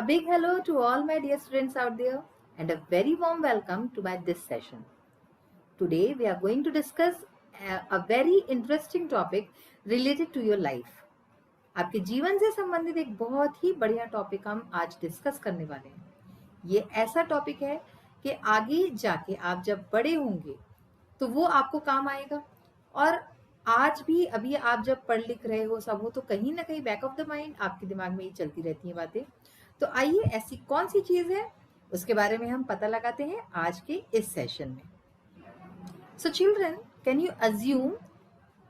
A big hello to all my dear students out there and a very warm welcome to my this session. Today we are going to discuss a very interesting topic related to your life. आपके जीवन से संबंधित एक बहुत ही बढ़िया topic हम आज discuss करने वाले हैं. ये ऐसा टॉपिक है कि आगे जाके आप जब बड़े होंगे तो वो आपको काम आएगा और आज भी अभी आप जब पढ़ लिख रहे हो सब हो तो कहीं ना कहीं बैक ऑफ द माइंड आपके दिमाग में ही चलती रहती हैं बातें. तो आइए ऐसी कौन सी चीज है उसके बारे में हम पता लगाते हैं आज के इस सेशन में. So children, can you assume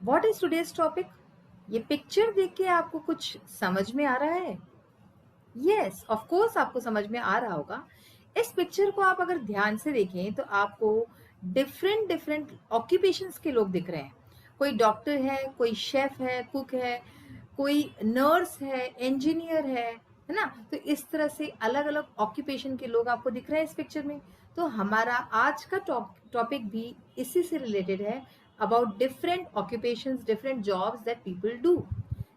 what is today's topic? ये पिक्चर देख के आपको कुछ समझ में आ रहा है? यस, ऑफ कोर्स आपको समझ में आ रहा होगा. इस पिक्चर को आप अगर ध्यान से देखें तो आपको डिफरेंट डिफरेंट ऑक्यूपेशंस के लोग दिख रहे हैं. कोई डॉक्टर है, कोई शेफ है, कुक है, कोई नर्स है, इंजीनियर है ना. तो इस तरह से अलग अलग ऑक्यूपेशन के लोग आपको दिख रहे हैं इस पिक्चर में. तो हमारा आज का टॉपिक भी इसी से रिलेटेड है, about different occupations, different jobs that people do,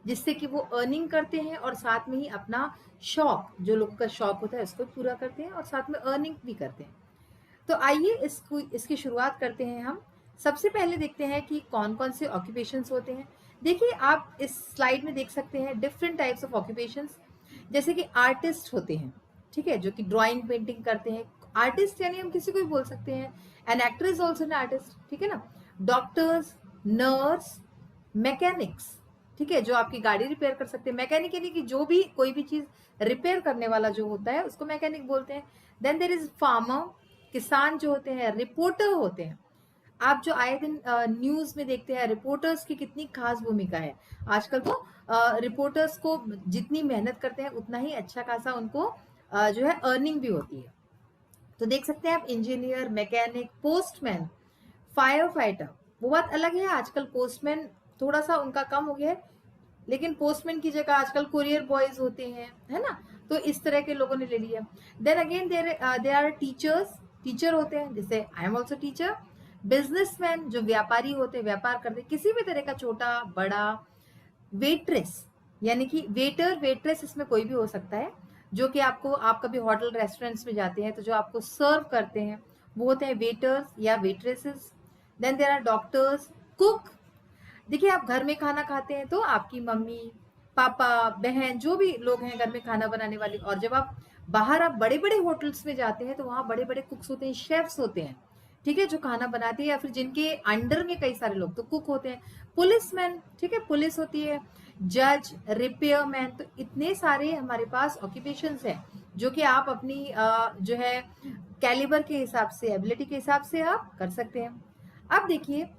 जिससे कि वो अर्निंग करते हैं और साथ में ही अपना शौक, जो लोगों का शौक होता है उसको पूरा करते हैं और साथ में अर्निंग भी करते हैं. तो आइए इसकी शुरुआत करते हैं हम. सबसे पहले देखते हैं कि कौन कौन से ऑक्यूपेशंस होते हैं. देखिए, आप इस स्लाइड में देख सकते हैं डिफरेंट टाइप्स ऑफ ऑक्यूपेशंस. जैसे कि आर्टिस्ट होते हैं, ठीक है, जो कि ड्राइंग पेंटिंग करते हैं. आर्टिस्ट यानी हम किसी को भी बोल सकते हैं. An actor is also an artist, ठीक है ना. डॉक्टर्स, नर्स, मैकेनिक्स, ठीक है, जो आपकी गाड़ी रिपेयर कर सकते हैं. मैकेनिक यानी कि जो भी कोई भी चीज रिपेयर करने वाला जो होता है उसको मैकेनिक बोलते हैं. देन देयर इज फार्मर, किसान जो होते हैं. रिपोर्टर होते हैं. आप जो आए दिन न्यूज में देखते हैं, रिपोर्टर्स की कितनी खास भूमिका है. आजकल तो रिपोर्टर्स को जितनी मेहनत करते हैं उतना ही अच्छा खासा उनको जो है अर्निंग भी होती है. तो देख सकते हैं आप, engineer, mechanic, postman, fire fighter. वो बात अलग है, आजकल पोस्टमैन थोड़ा सा उनका कम हो गया है, लेकिन पोस्टमैन की जगह आजकल कुरियर बॉयज होते हैं, है ना. तो इस तरह के लोगों ने ले लिया. Then again there are teachers. Teacher होते हैं, जैसे I am also teacher. Businessman, जो व्यापारी होते हैं, व्यापार करते हैं किसी भी तरह का, छोटा बड़ा. वेट्रेस यानी कि वेटर, वेट्रेस इसमें कोई भी हो सकता है, जो कि आप कभी होटल रेस्टोरेंट्स में जाते हैं तो जो आपको सर्व करते हैं वो होते हैं वेटर्स या waitresses. Then there are doctors, cook. देखिए, आप घर में खाना खाते हैं तो आपकी मम्मी, पापा, बहन, जो भी लोग हैं घर में खाना बनाने वाले. और जब आप बाहर, आप बड़े बड़े होटल्स में जाते हैं तो वहाँ बड़े बड़े कुक्स होते हैं, शेफ्स होते हैं, ठीक है, जो खाना बनाते हैं, या फिर जिनके अंडर में कई सारे लोग, तो कुक होते हैं. पुलिसमैन, ठीक है, पुलिस होती है. जज, रिपेयरमैन. तो इतने सारे हमारे पास ऑक्यूपेशंस हैं जो कि आप अपनी जो है कैलिबर के हिसाब से, एबिलिटी के हिसाब से आप कर सकते हैं. अब देखिए,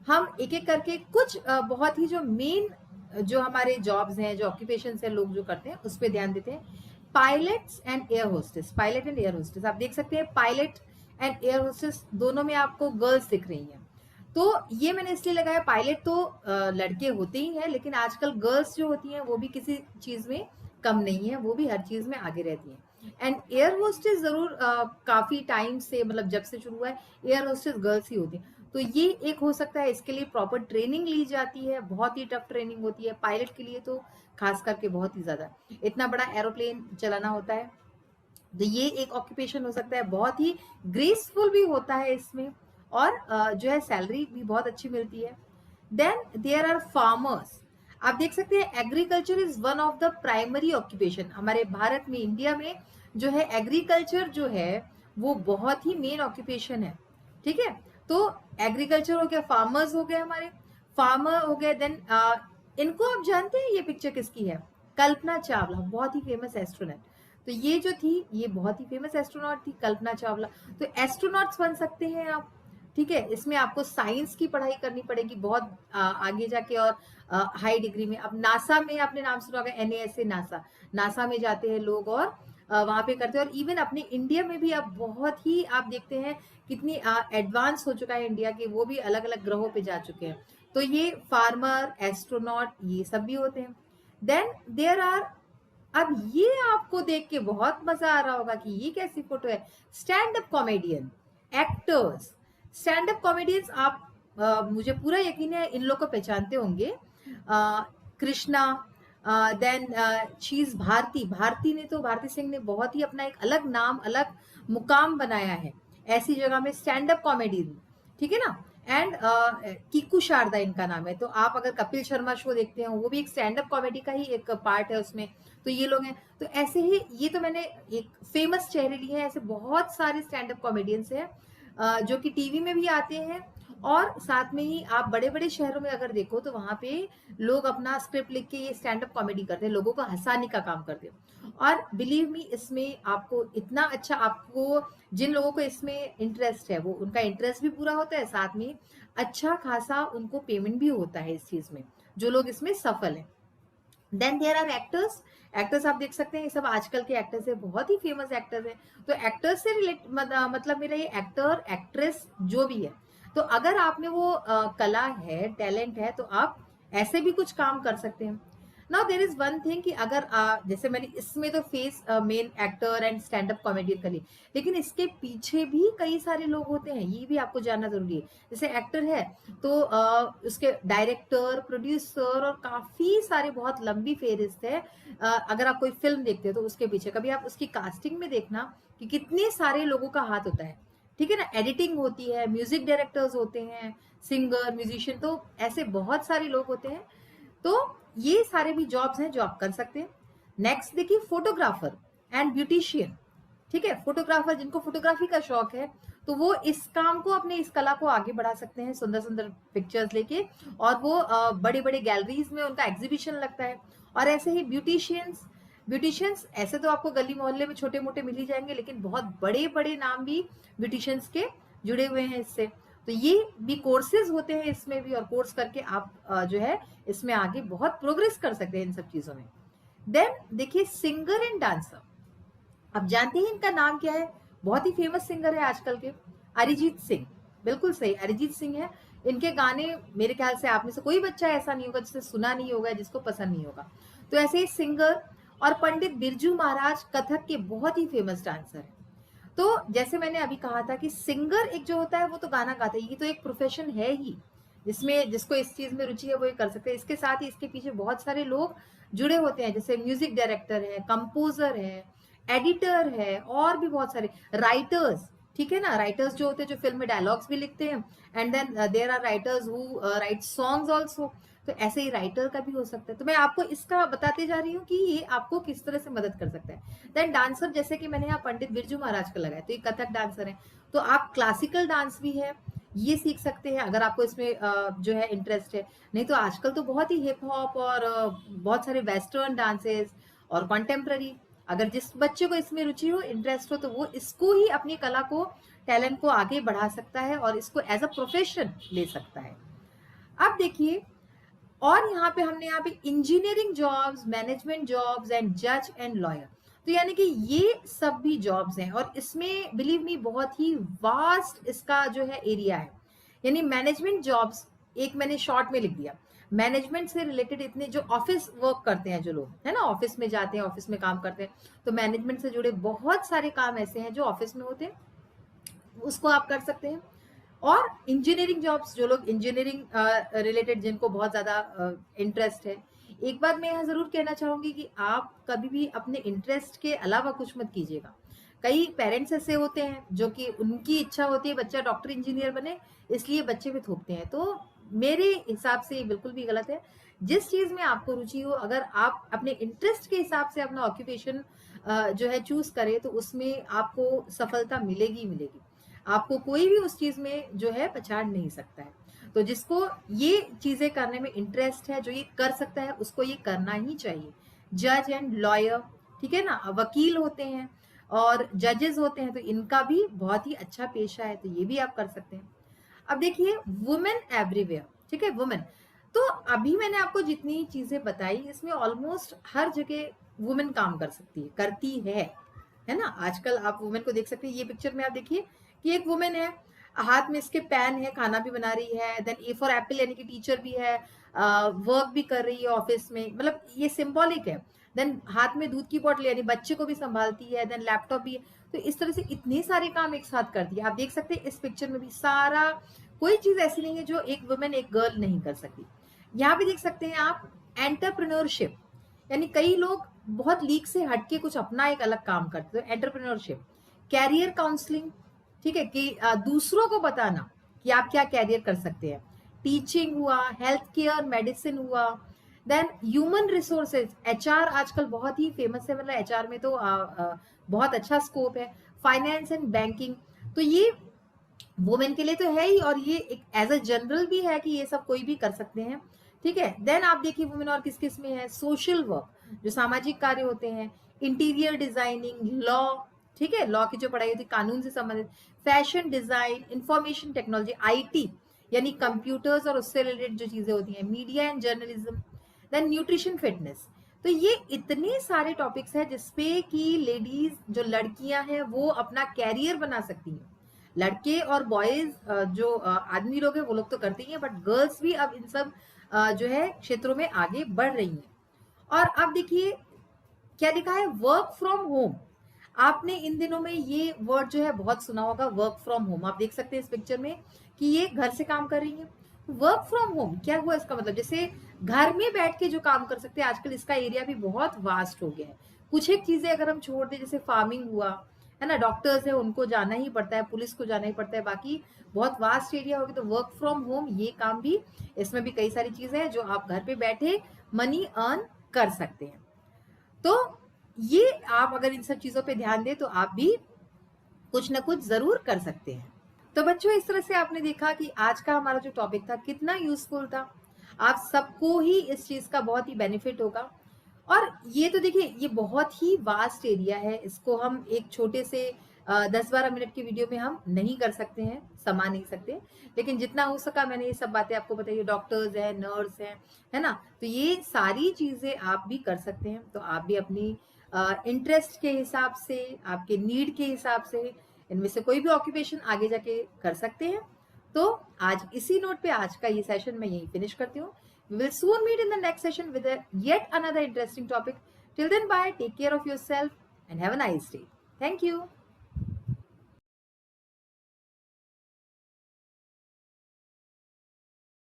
हम एक एक करके कुछ बहुत ही जो मेन जो हमारे जॉब्स हैं, जो ऑक्यूपेशंस हैं, लोग जो करते हैं उस पर ध्यान देते हैं. Pilots and air hostess. Pilot and air hostess, आप देख सकते हैं पायलट एंड एयर होस्टेस दोनों में आपको गर्ल्स दिख रही हैं. तो ये मैंने इसलिए लगाया, पायलट तो लड़के होते ही हैं, लेकिन आजकल गर्ल्स जो होती हैं वो भी किसी चीज में कम नहीं है, वो भी हर चीज में आगे रहती हैं. एंड एयर होस्टेस जरूर काफी टाइम से, मतलब जब से शुरू हुआ है, एयर होस्टेस गर्ल्स ही होती है. तो ये एक हो सकता है, इसके लिए प्रॉपर ट्रेनिंग ली जाती है, बहुत ही टफ ट्रेनिंग होती है. पायलट के लिए तो खास करके बहुत ही ज्यादा, इतना बड़ा एरोप्लेन चलाना होता है. तो ये एक ऑक्यूपेशन हो सकता है, बहुत ही ग्रेसफुल भी होता है इसमें, और जो है सैलरी भी बहुत अच्छी मिलती है. Then there are farmers. आप देख सकते हैं agriculture is one of the primary occupation. हमारे भारत में, इंडिया में जो है एग्रीकल्चर जो है वो बहुत ही मेन ऑक्यूपेशन है, ठीक है. तो एग्रीकल्चर हो गया, फार्मर्स हो गए, हमारे फार्मर हो गए. देन इनको आप जानते हैं, ये पिक्चर किसकी है? कल्पना चावला, बहुत ही फेमस एस्ट्रोनॉट. तो ये जो थी, ये बहुत ही फेमस एस्ट्रोनॉट थी, कल्पना चावला. तो एस्ट्रोनॉट्स बन सकते हैं आप, ठीक है. इसमें आपको साइंस की पढ़ाई करनी पड़ेगी बहुत आगे जाके, और हाई डिग्री में. अब नासा में आपने नाम सुना होगा, NASA, नासा. नासा में जाते हैं लोग और वहां पे करते हैं. और इवन अपने इंडिया में भी अब बहुत ही आप देखते हैं कितनी एडवांस हो चुका है इंडिया के, वो भी अलग अलग ग्रहों पे जा चुके हैं. तो ये फार्मर, एस्ट्रोनॉट, ये सब भी होते हैं. देन देयर आर, अब ये आपको देख के बहुत मजा आ रहा होगा कि ये कैसी फोटो है. Stand up comedian, actors. Stand up comedians, आप मुझे पूरा यकीन है इन लोग को पहचानते होंगे. Krishna, then she is Bharti. Bharti ने तो, भारती सिंह ने बहुत ही अपना एक अलग नाम, अलग मुकाम बनाया है ऐसी जगह में, स्टैंड अप कॉमेडी में, ठीक है ना। एंड कीकू शारदा इनका नाम है। तो आप अगर कपिल शर्मा शो देखते हैं, वो भी एक स्टैंड अप कॉमेडी का ही एक पार्ट है उसमें। तो ये लोग हैं। तो ऐसे ही, ये तो मैंने एक फेमस चेहरे लिए हैं, ऐसे बहुत सारे स्टैंड अप कॉमेडियंस हैं जो कि टीवी में भी आते हैं, और साथ में ही आप बड़े बड़े शहरों में अगर देखो तो वहां पे लोग अपना स्क्रिप्ट लिख के ये स्टैंड अप कॉमेडी करते हैं, लोगों को हंसाने का काम करते हैं। और बिलीव मी, इसमें आपको इतना अच्छा, आपको जिन लोगों को इसमें इंटरेस्ट है वो, उनका इंटरेस्ट भी पूरा होता है, साथ में अच्छा खासा उनको पेमेंट भी होता है इस चीज में, जो लोग इसमें सफल हैं। Then there are actors. Actors आप देख सकते हैं, ये सब आजकल के एक्टर्स है, बहुत ही फेमस एक्टर्स हैं। तो एक्टर्स से रिलेट मतलब मेरा ये एक्टर एक्ट्रेस जो भी है, तो अगर आप में वो कला है, टैलेंट है, तो आप ऐसे भी कुछ काम कर सकते हैं। Now there is one thing कि अगर जैसे मैंने इसमें तो face men actor and stand up comedian कर ली, लेकिन इसके पीछे भी कई सारे लोग होते हैं, ये भी आपको जानना जरूरी है। जैसे एक्टर है तो उसके डायरेक्टर, प्रोड्यूसर और काफी सारे, बहुत लंबी फेहरिस्त है। अगर आप कोई फिल्म देखते हो तो उसके पीछे कभी आप उसकी कास्टिंग में देखना कि कितने सारे लोगों का हाथ होता है, ठीक है ना। एडिटिंग होती है, म्यूजिक डायरेक्टर्स होते हैं, सिंगर, म्यूजिशियन, तो ऐसे बहुत सारे लोग होते हैं। तो ये सारे भी जॉब्स हैं जो आप कर सकते हैं। नेक्स्ट देखिए, फोटोग्राफर एंड ब्यूटिशियन, ठीक है। फोटोग्राफर, जिनको फोटोग्राफी का शौक है, तो वो इस काम को, अपने इस कला को आगे बढ़ा सकते हैं, सुंदर सुंदर पिक्चर्स लेके, और वो बड़े बड़े गैलरीज में उनका एग्जीबिशन लगता है। और ऐसे ही ब्यूटिशियंस, ब्यूटिशियंस ऐसे तो आपको गली मोहल्ले में छोटे मोटे मिल ही जाएंगे, लेकिन बहुत बड़े बड़े नाम भी ब्यूटिशियंस के जुड़े हुए हैं इससे। तो ये भी कोर्सेज होते हैं इसमें भी, और कोर्स करके आप जो है इसमें आगे बहुत प्रोग्रेस कर सकते हैं इन सब चीजों में। देन देखिए, सिंगर एंड डांसर। अब जानते हैं इनका नाम क्या है, बहुत ही फेमस सिंगर है आजकल के, अरिजीत सिंह। बिल्कुल सही, अरिजीत सिंह है। इनके गाने मेरे ख्याल से आप में से कोई बच्चा ऐसा नहीं होगा जिसे सुना नहीं होगा, जिसको पसंद नहीं होगा। तो ऐसे ही सिंगर। और पंडित बिरजू महाराज कथक के बहुत ही फेमस डांसर है। तो जैसे मैंने अभी कहा था कि सिंगर एक जो होता है वो तो गाना गाता है, ये तो एक प्रोफेशन है ही, जिसमें जिसको इस चीज में रुचि है वो ये कर सकते हैं। इसके साथ ही इसके पीछे बहुत सारे लोग जुड़े होते हैं, जैसे म्यूजिक डायरेक्टर है, कंपोजर है, एडिटर है, और भी बहुत सारे राइटर्स, ठीक है ना। राइटर्स जो होते हैं जो फिल्म में डायलॉग्स भी लिखते हैं, and then there are writers who write songs also. तो ऐसे ही राइटर का भी हो सकता है। तो मैं आपको इसका बताते जा रही हूँ कि ये आपको किस तरह से मदद कर सकता है। देन डांसर, जैसे कि मैंने यहाँ पंडित बिरजू महाराज का लगाया, तो ये कथक डांसर है। तो आप क्लासिकल डांस भी है, ये सीख सकते हैं अगर आपको इसमें जो है इंटरेस्ट है। नहीं तो आजकल तो बहुत ही हिप हॉप और बहुत सारे वेस्टर्न डांसेस और कॉन्टेम्प्ररी, अगर जिस बच्चे को इसमें रुचि हो, इंटरेस्ट हो, तो वो इसको ही, अपनी कला को, टैलेंट को आगे बढ़ा सकता है और इसको एज अ प्रोफेशन ले सकता है। अब देखिए, और यहाँ पे engineering jobs, management jobs and जज एंड लॉयर। तो यानी कि ये सब भी जॉब्स हैं, और इसमें बिलीव मी बहुत ही वास्ट इसका जो है एरिया है। यानी मैनेजमेंट जॉब्स, एक मैंने शॉर्ट में लिख दिया, मैनेजमेंट से रिलेटेड इतने जो ऑफिस वर्क करते हैं, जो लोग है ना ऑफिस में जाते हैं, ऑफिस में काम करते हैं, तो मैनेजमेंट से जुड़े बहुत सारे काम ऐसे हैं जो ऑफिस में होते हैं, उसको आप कर सकते हैं। और इंजीनियरिंग जॉब्स, जो लोग इंजीनियरिंग रिलेटेड, जिनको बहुत ज्यादा इंटरेस्ट है। एक बात मैं यहाँ जरूर कहना चाहूंगी कि आप कभी भी अपने इंटरेस्ट के अलावा कुछ मत कीजिएगा। कई पेरेंट्स ऐसे होते हैं जो कि उनकी इच्छा होती है बच्चा डॉक्टर इंजीनियर बने, इसलिए बच्चे भी थोपते हैं। तो मेरे हिसाब से ये बिल्कुल भी गलत है। जिस चीज में आपको रुचि हो, अगर आप अपने इंटरेस्ट के हिसाब से अपना ऑक्यूपेशन जो है चूज करें, तो उसमें आपको सफलता मिलेगी ही मिलेगी। आपको कोई भी उस चीज में जो है पछाड़ नहीं सकता है। तो जिसको ये चीजें करने में इंटरेस्ट है, जो ये कर सकता है, उसको ये करना ही चाहिए। जज एंड लॉयर, ठीक है ना, वकील होते हैं और जजेस होते हैं, तो इनका भी बहुत ही अच्छा पेशा है, तो ये भी आप कर सकते हैं। अब देखिए, वुमेन एवरीवेयर, ठीक है, वुमेन। तो अभी मैंने आपको जितनी चीजें बताई, इसमें ऑलमोस्ट हर जगह वुमेन काम कर सकती है, करती है ना। आजकल आप वुमेन को देख सकते हैं। ये पिक्चर में आप देखिए कि एक वुमेन है, हाथ में इसके पैन है, खाना भी बना रही है, देन ए फॉर एप्पल यानी कि टीचर भी है, वर्क भी कर रही है ऑफिस में, मतलब ये सिंबॉलिक है। देन हाथ में दूध की बोतल यानी बच्चे को भी संभालती है, देन लैपटॉप भी है। तो इस तरह से इतने सारे काम एक साथ करती है। आप देख सकते हैं इस पिक्चर में भी सारा, कोई चीज ऐसी नहीं है जो एक वुमेन, एक गर्ल नहीं कर सकती। यहाँ पे देख सकते हैं आप एंटरप्रेन्योरशिप, यानी कई लोग बहुत लीक से हटके कुछ अपना एक अलग काम करते हैं, एंटरप्रेन्योरशिप, कैरियर काउंसलिंग, ठीक है, कि दूसरों को बताना कि आप क्या कैरियर कर सकते हैं, टीचिंग हुआ, हेल्थ केयर, मेडिसिन हुआ, देन ह्यूमन रिसोर्सेज, एचआर आजकल बहुत ही फेमस है, मतलब एचआर में तो बहुत अच्छा स्कोप है, फाइनेंस एंड बैंकिंग, तो ये वुमेन के लिए तो है ही, और ये एक एज अ जनरल भी है कि ये सब कोई भी कर सकते हैं, ठीक है। देन आप देखिए वुमेन और किस किस में है, सोशल वर्क जो सामाजिक कार्य होते हैं, इंटीरियर डिजाइनिंग, लॉ, ठीक है, लॉ की जो पढ़ाई होती है कानून से संबंधित, fashion design, information technology, IT यानी कंप्यूटर्स और उससे रिलेटेड जो चीजें होती हैं, media and journalism, then nutrition fitness. तो ये इतने सारे टॉपिक्स हैं जिसपे कि लेडीज जो लड़कियां हैं वो अपना कैरियर बना सकती हैं। लड़के और बॉयज जो आदमी लोग हैं वो लोग तो करते ही हैं, बट गर्ल्स भी अब इन सब जो है क्षेत्रों में आगे बढ़ रही हैं। और अब देखिए क्या लिखा है, वर्क फ्रॉम होम। आपने इन दिनों में ये वर्ड जो है बहुत सुना होगा, वर्क फ्रॉम होम। आप देख सकते हैं इस पिक्चर में कि ये घर से काम कर रही है। वर्क फ्रॉम होम क्या हुआ, इसका मतलब जैसे घर में बैठ के जो काम कर सकते हैं, आजकल इसका एरिया भी बहुत वास्ट हो गया है। कुछ एक चीजें अगर हम छोड़ दें, जैसे फार्मिंग हुआ, है ना, डॉक्टर्स है उनको जाना ही पड़ता है, पुलिस को जाना ही पड़ता है, बाकी बहुत वास्ट एरिया होगी। तो वर्क फ्रॉम होम ये काम भी, इसमें भी कई सारी चीजें हैं जो आप घर पे बैठे मनी अर्न कर सकते हैं। तो ये आप अगर इन सब चीजों पे ध्यान दें तो आप भी कुछ ना कुछ जरूर कर सकते हैं। तो बच्चों इस तरह से आपने देखा कि आज का हमारा जो टॉपिक था कितना यूजफुल था। आप सबको ही इस चीज का बहुत ही बेनिफिट होगा। और ये तो देखिए ये बहुत ही वास्ट एरिया है, इसको हम एक छोटे से 10-12 मिनट की वीडियो में हम नहीं कर सकते हैं, समा नहीं सकते, लेकिन जितना हो सका मैंने ये सब बातें आपको बताई। डॉक्टर्स हैं, नर्स हैं, है ना, तो ये सारी चीजें आप भी कर सकते हैं। तो आप भी अपनी इंटरेस्ट के हिसाब से, आपके नीड के हिसाब से इनमें से कोई भी ऑक्यूपेशन आगे जाके कर सकते हैं। तो आज इसी नोट पे आज का ये सेशन मैं यही फिनिश करती हूँ। We will soon meet in the next session with yet another interesting topic. Till then, bye. Take care of yourself and have a nice day. Thank you.